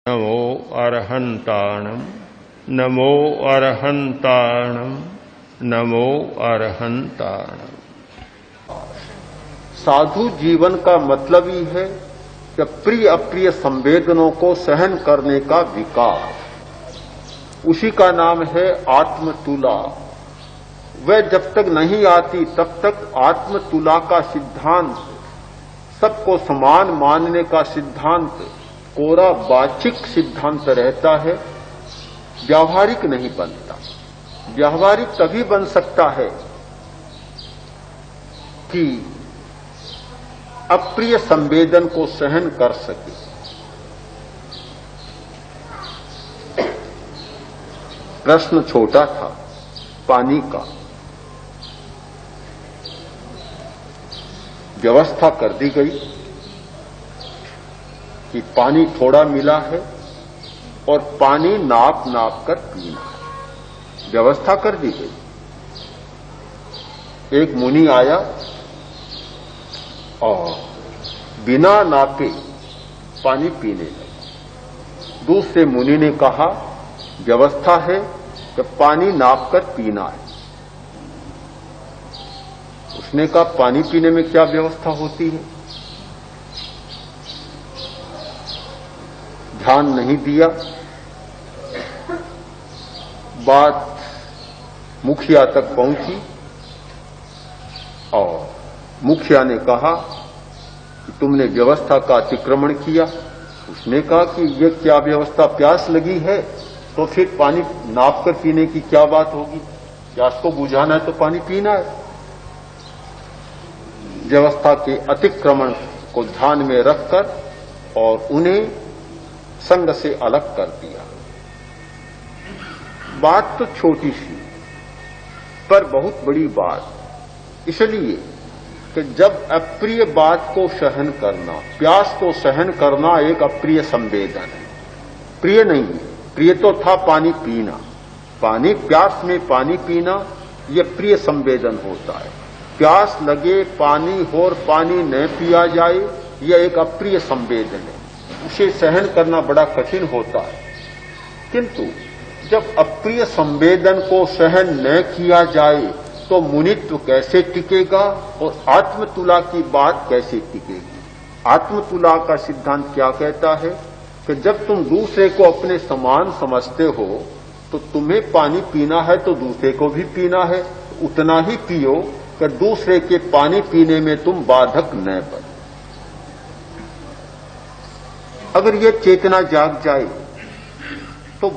नमो अरहंताणं नमो अरहंताणं नमो अरहंताणं। साधु जीवन का मतलब ही है कि प्रिय अप्रिय संवेदनों को सहन करने का विकास, उसी का नाम है आत्मतुला। वह जब तक नहीं आती तब तक आत्मतुला का सिद्धांत, सबको समान मानने का सिद्धांत कोरा वाचिक सिद्धांत रहता है, व्यावहारिक नहीं बनता। व्यावहारिक तभी बन सकता है कि अप्रिय संवेदन को सहन कर सके। प्रश्न छोटा था, पानी का। व्यवस्था कर दी गई कि पानी थोड़ा मिला है और पानी नाप नाप कर पीना है। व्यवस्था कर दी गई। एक मुनि आया और बिना नापे पानी पीने लगा। दूसरे मुनि ने कहा, व्यवस्था है कि पानी नाप कर पीना है। उसने कहा, पानी पीने में क्या व्यवस्था होती है? ध्यान नहीं दिया। बात मुखिया तक पहुंची और मुखिया ने कहा कि तुमने व्यवस्था का अतिक्रमण किया। उसने कहा कि यह क्या व्यवस्था, प्यास लगी है तो फिर पानी नाप कर पीने की क्या बात होगी? प्यास को बुझाना है तो पानी पीना है। व्यवस्था के अतिक्रमण को ध्यान में रखकर और उन्हें संग से अलग कर दिया। बात तो छोटी सी पर बहुत बड़ी बात, इसलिए कि जब अप्रिय बात को सहन करना, प्यास को सहन करना एक अप्रिय संवेदन है, प्रिय नहीं है। प्रिय तो था पानी पीना, पानी प्यास में पानी पीना यह प्रिय संवेदन होता है। प्यास लगे पानी हो और पानी न पिया जाए यह एक अप्रिय संवेदन है, उसे सहन करना बड़ा कठिन होता है। किंतु जब अप्रिय संवेदन को सहन न किया जाए तो मुनित्व कैसे टिकेगा और आत्मतुला की बात कैसे टिकेगी? आत्मतुला का सिद्धांत क्या कहता है कि जब तुम दूसरे को अपने समान समझते हो तो तुम्हें पानी पीना है तो दूसरे को भी पीना है, उतना ही पियो कि दूसरे के पानी पीने में तुम बाधक न बनो। अगर यह चेतना जाग जाए तो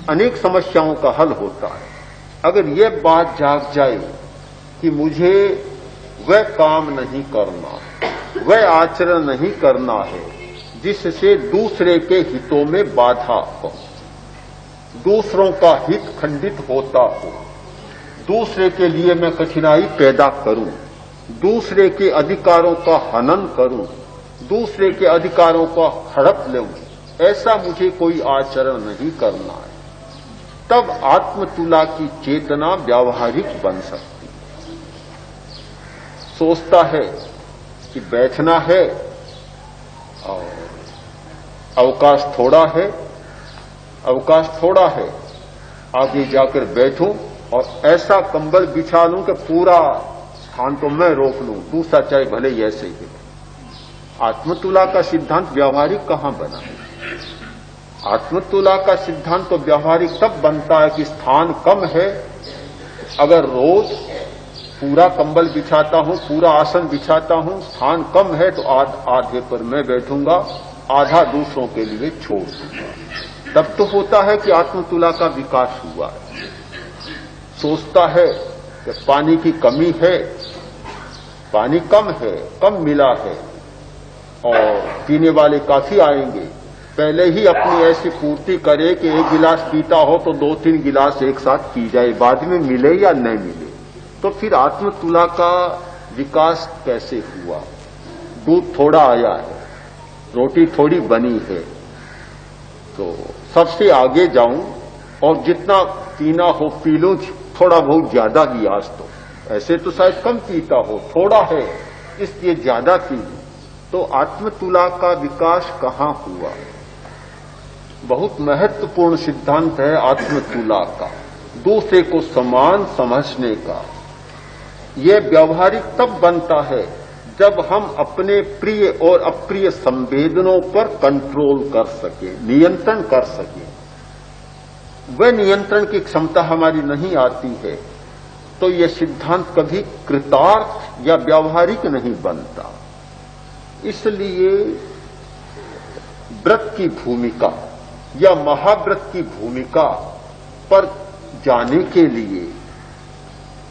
अनेक समस्याओं का हल होता है। अगर यह बात जाग जाए कि मुझे वह काम नहीं करना, वह आचरण नहीं करना है जिससे दूसरे के हितों में बाधा हो, दूसरों का हित खंडित होता हो, दूसरे के लिए मैं कठिनाई पैदा करूं, दूसरे के अधिकारों का हनन करूं, दूसरे के अधिकारों को हड़प लूं, ऐसा मुझे कोई आचरण नहीं करना है, तब आत्मतुला की चेतना व्यावहारिक बन सकती है। सोचता है कि बैठना है और अवकाश थोड़ा है, आगे जाकर बैठूं और ऐसा कंबल बिछा लूं कि पूरा स्थान तो मैं रोक लूं, दूसरा चाहे भले ही ऐसे ही। आत्मतुला का सिद्धांत व्यावहारिक कहां बना? आत्मतुला का सिद्धांत तो व्यावहारिक तब बनता है कि स्थान कम है। अगर रोज पूरा कंबल बिछाता हूं, पूरा आसन बिछाता हूं, स्थान कम है तो आधे पर मैं बैठूंगा, आधा दूसरों के लिए छोड़ दूंगा। तब तो होता है कि आत्मतुला का विकास हुआ। सोचता है कि पानी की कमी है, पानी कम है, कम मिला है और पीने वाले काफी आएंगे, पहले ही अपनी ऐसी पूर्ति करे कि एक गिलास पीता हो तो 2-3 गिलास एक साथ पी जाए, बाद में मिले या न मिले। तो फिर आत्मतुला का विकास कैसे हुआ? दूध थोड़ा आया है, रोटी थोड़ी बनी है, तो सबसे आगे जाऊं और जितना पीना हो पी लूं, थोड़ा बहुत ज्यादा गिलास। तो ऐसे तो शायद कम पीता हो, थोड़ा है इसलिए ज्यादा पी लूं। तो आत्मतुला का विकास कहां हुआ? बहुत महत्वपूर्ण सिद्धांत है आत्मतुला का, दूसरे को समान समझने का। यह व्यावहारिक तब बनता है जब हम अपने प्रिय और अप्रिय संवेदनों पर कंट्रोल कर सके, नियंत्रण कर सके। वह नियंत्रण की क्षमता हमारी नहीं आती है तो यह सिद्धांत कभी कृतार्थ या व्यावहारिक नहीं बनता। इसलिए व्रत की भूमिका या महाव्रत की भूमिका पर जाने के लिए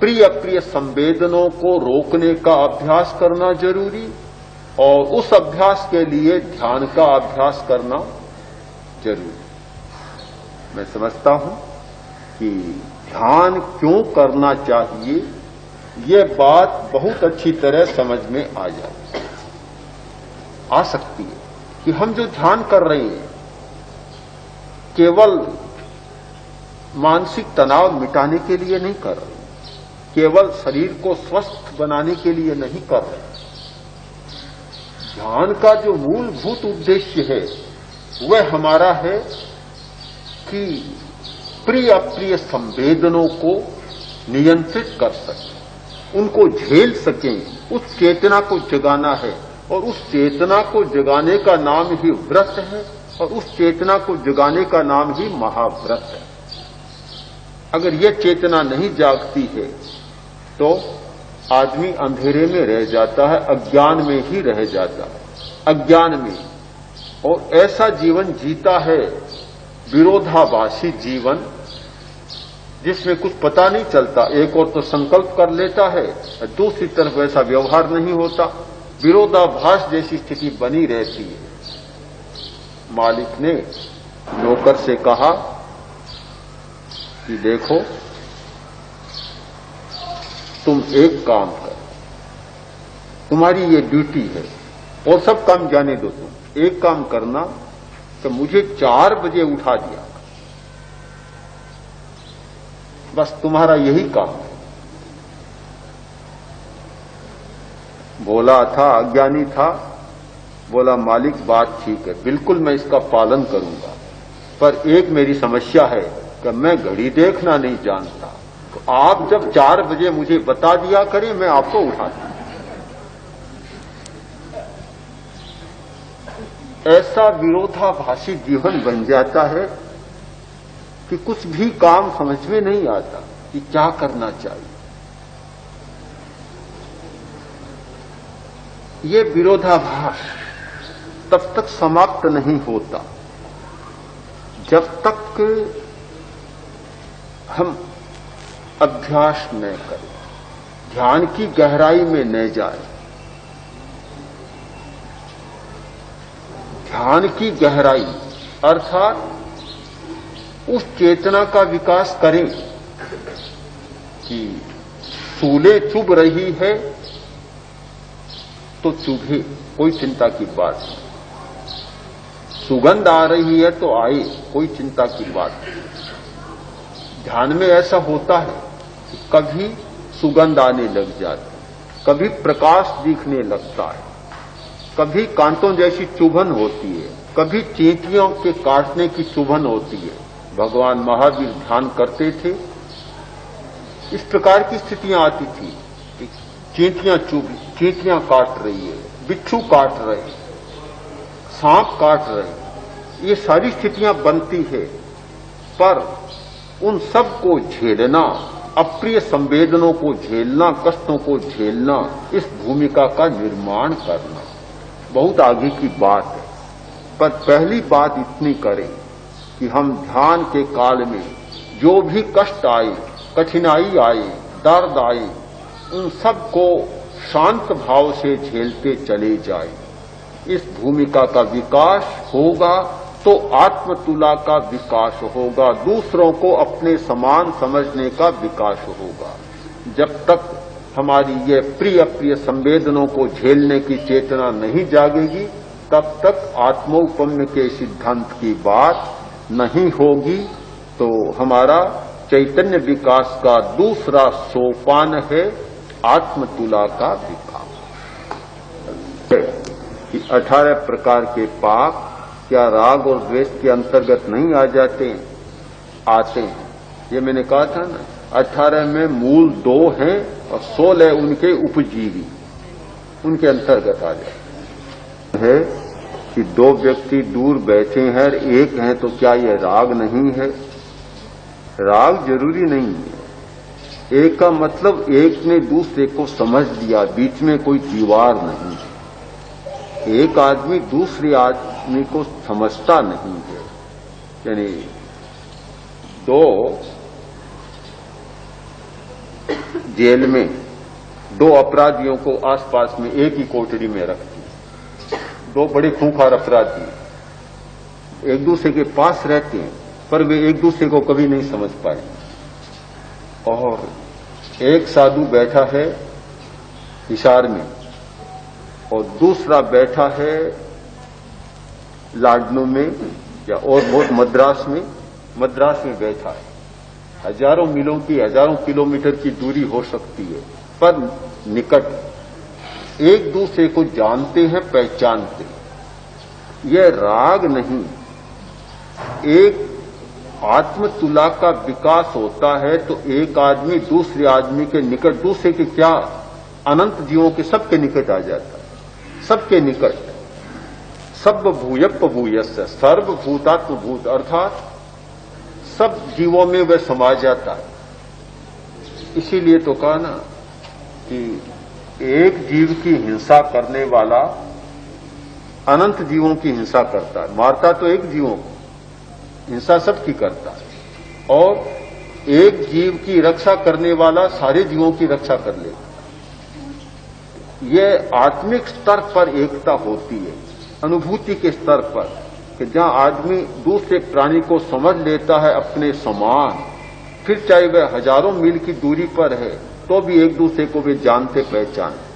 प्रिय अप्रिय संवेदनों को रोकने का अभ्यास करना जरूरी और उस अभ्यास के लिए ध्यान का अभ्यास करना जरूरी। मैं समझता हूं कि ध्यान क्यों करना चाहिए, यह बात बहुत अच्छी तरह समझ में आ सकती है कि हम जो ध्यान कर रहे हैं केवल मानसिक तनाव मिटाने के लिए नहीं कर रहे, केवल शरीर को स्वस्थ बनाने के लिए नहीं कर रहे। ध्यान का जो मूलभूत उद्देश्य है वह हमारा है कि प्रिय अप्रिय संवेदनों को नियंत्रित कर सकें, उनको झेल सकें। उस चेतना को जगाना है और उस चेतना को जगाने का नाम ही व्रत है और उस चेतना को जगाने का नाम ही महाव्रत है। अगर यह चेतना नहीं जागती है तो आदमी अंधेरे में रह जाता है, अज्ञान में ही रह जाता है, अज्ञान में, और ऐसा जीवन जीता है विरोधाभासी जीवन जिसमें कुछ पता नहीं चलता। एक और तो संकल्प कर लेता है, दूसरी तरफ ऐसा व्यवहार नहीं होता, विरोधाभास जैसी स्थिति बनी रहती है। मालिक ने नौकर से कहा कि देखो तुम एक काम करो, तुम्हारी ये ड्यूटी है और सब काम जाने दो, तुम एक काम करना तो मुझे 4 बजे उठा दिया, बस तुम्हारा यही काम है। बोला था, अज्ञानी था, बोला मालिक बात ठीक है, बिल्कुल मैं इसका पालन करूंगा, पर एक मेरी समस्या है कि मैं घड़ी देखना नहीं जानता, तो आप जब 4 बजे मुझे बता दिया करें मैं आपको उठा दूं। ऐसा विरोधाभासी जीवन बन जाता है कि कुछ भी काम समझ में नहीं आता कि क्या करना चाहिए। ये विरोधाभास तब तक समाप्त नहीं होता जब तक हम अभ्यास न करें, ध्यान की गहराई में न जाए। ध्यान की गहराई अर्थात उस चेतना का विकास करें कि सूले चुभ रही है तो चुभे, कोई चिंता की बात नहीं। सुगंध आ रही है तो आए, कोई चिंता की बात नहीं। ध्यान में ऐसा होता है कि कभी सुगंध आने लग जाती, कभी प्रकाश दिखने लगता है, कभी कांटों जैसी चुभन होती है, कभी चींटियों के काटने की चुभन होती है। भगवान महावीर ध्यान करते थे, इस प्रकार की स्थितियां आती थी कि चींटियां काट रही है, बिच्छू काट रहे, सांप काट रहे, ये सारी स्थितियां बनती है। पर उन सब को झेलना, अप्रिय संवेदनों को झेलना, कष्टों को झेलना, इस भूमिका का निर्माण करना बहुत आगे की बात है। पर पहली बात इतनी करें कि हम ध्यान के काल में जो भी कष्ट आए, कठिनाई आए, दर्द आए, उन सब को शांत भाव से झेलते चले जाए। इस भूमिका का विकास होगा तो आत्मतुला का विकास होगा, दूसरों को अपने समान समझने का विकास होगा। जब तक हमारी ये प्रिय अप्रिय संवेदनों को झेलने की चेतना नहीं जागेगी, तब तक आत्मौपम्य के सिद्धांत की बात नहीं होगी। तो हमारा चैतन्य विकास का दूसरा सोपान है आत्मतुला का विकास। कि 18 प्रकार के पाप क्या राग और द्वेष के अंतर्गत नहीं आ जाते हैं? आते हैं। ये मैंने कहा था ना, 18 में मूल 2 हैं और 16 उनके उपजीवी, उनके अंतर्गत आ जाते हैं। कि 2 व्यक्ति दूर बैठे हैं और एक हैं, तो क्या ये राग नहीं है? राग जरूरी नहीं है। एक का मतलब एक ने दूसरे को समझ लिया, बीच में कोई दीवार नहीं है। एक आदमी दूसरे आदमी को समझता नहीं है। यानी 2 जेल में 2 अपराधियों को आसपास में एक ही कोठरी में रखती, 2 बड़े खूंखार अपराधी एक दूसरे के पास रहते हैं, पर वे एक दूसरे को कभी नहीं समझ पाए। और एक साधु बैठा है हिसार में और दूसरा बैठा है लाडनू में या और बहुत मद्रास में बैठा है। हजारों मीलों की, हजारों किलोमीटर की दूरी हो सकती है, पर निकट एक दूसरे को जानते हैं, पहचानते हैं। यह राग नहीं, एक आत्म तुला का विकास होता है तो एक आदमी दूसरे आदमी के निकट, दूसरे के क्या, अनंत जीवों के सबके निकट आ जाता है, सबके निकट। सब भूयप भूयस्य सर्वभूतात्म भूत, अर्थात सब जीवों में वह समा जाता है। इसीलिए तो कहा ना कि एक जीव की हिंसा करने वाला अनंत जीवों की हिंसा करता है। मारता तो एक जीवों को, हिंसा सबकी करता है। और एक जीव की रक्षा करने वाला सारे जीवों की रक्षा कर लेता है। यह आत्मिक स्तर पर एकता होती है, अनुभूति के स्तर पर, कि जहां आदमी दूसरे प्राणी को समझ लेता है अपने समान, फिर चाहे वह हजारों मील की दूरी पर है तो भी एक दूसरे को वे जानते पहचानते।